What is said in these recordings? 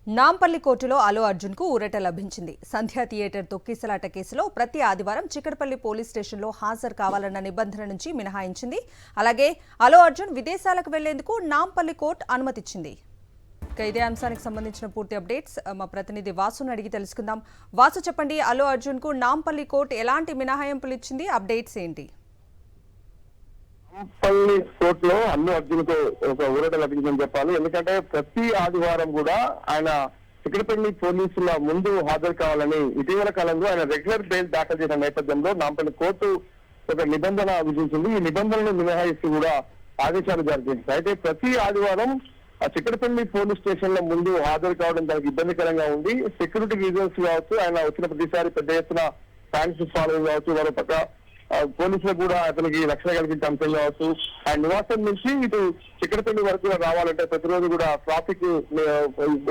నాంపల్లి కోర్టులో అల్లు అర్జున్ కు ఊరట లభించింది. సంధ్యా థియేటర్ తొక్కిసలాట కేసులో ప్రతి ఆదివారం చిక్కడపల్లి పోలీస్ స్టేషన్లో హాజరు కావాలన్న నిబంధన నుంచి మినహాయించింది. అలాగే అల్లు అర్జున్ విదేశాలకు వెళ్లేందుకు నాంపల్లి కోర్టు అనుమతిచ్చింది. ఇదే అంశానికి సంబంధించిన పూర్తి అప్డేట్స్ మా ప్రతినిధి వాసును అడిగి తెలుసుకుందాం. వాసు, చెప్పండి, అల్లు అర్జున్ కు నాంపల్లి కోర్టు ఎలాంటి మినహాయింపులు ఇచ్చింది? అప్డేట్స్ ఏంటి? నాంపల్లి కోర్టులో అల్లు అర్జున్ కు ఒక ఊరట లభించిందని చెప్పాలి. ఎందుకంటే ప్రతి ఆదివారం కూడా ఆయన చిక్కడపల్లి పోలీసుల ముందు హాజరు కావాలని ఇటీవల కాలంలో ఆయన రెగ్యులర్ బెయిల్ దాఖలు చేసిన నేపథ్యంలో నాంపల్లి కోర్టు ఒక నిబంధన విధించింది. ఈ నిబంధనలు మినహాయిస్తూ కూడా ఆదేశాలు జారీ చేసింది. అయితే ప్రతి ఆదివారం ఆ చిక్కడపల్లి పోలీస్ స్టేషన్ లో ముందు హాజరు కావడం దానికి ఇబ్బందికరంగా ఉంది. సెక్యూరిటీ రీజన్స్ కావచ్చు, ఆయన వచ్చిన ప్రతిసారి పెద్ద ఎత్తున ఫ్యాన్స్ ఫాలోయింగ్ కావచ్చు, మరో పక్క పోలీసులకు కూడా అతనికి రక్షణ కల్పించే అంశం కావచ్చు, ఆయన నివాసం నుంచి ఇటు చిక్కడపల్లి వరకు రావాలంటే ప్రతిరోజు కూడా ట్రాఫిక్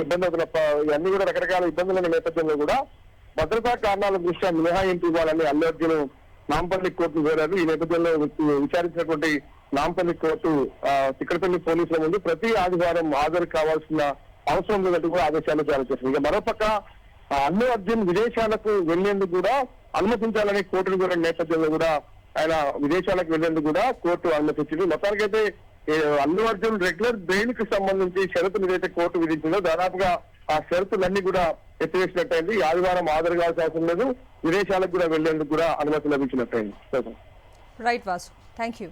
ఇబ్బంది అవుతున్న ఇవన్నీ కూడా రకరకాల ఇబ్బందుల నేపథ్యంలో కూడా భద్రతా కారణాల దృష్ట్యా మినహాయింపు ఇవ్వాలని అల్లు అర్జున్ నాంపల్లి కోర్టు కోరారు. ఈ నేపథ్యంలో విచారించినటువంటి నాంపల్లి కోర్టు చిక్కడపల్లి పోలీసుల ముందు ప్రతి ఆదివారం హాజరు కావాల్సిన అవసరం లేదంటూ కూడా ఆదేశాలు జారీ చేసింది. ఇక మరోపక్క అల్లు అర్జున్ విదేశాలకు వెళ్లేందుకు కూడా అనుమతించాలని కోర్టును కోరిన నేపథ్యంలో కూడా ఆయన విదేశాలకు వెళ్లేందుకు కూడా కోర్టు అనుమతించింది. మొత్తానికైతే అల్లు అర్జున్ రెగ్యులర్ బెయిల్ కి సంబంధించి షరతులు ఏదైతే కోర్టు విధించిందో దాదాపుగా ఆ షరతులన్నీ కూడా ఎత్తివేసినట్టయింది. ఆదివారం హాజరు కావాల్సిన అవసరం లేదు, విదేశాలకు కూడా వెళ్లేందుకు కూడా అనుమతి లభించినట్టయింది. Right Vasu, thank you.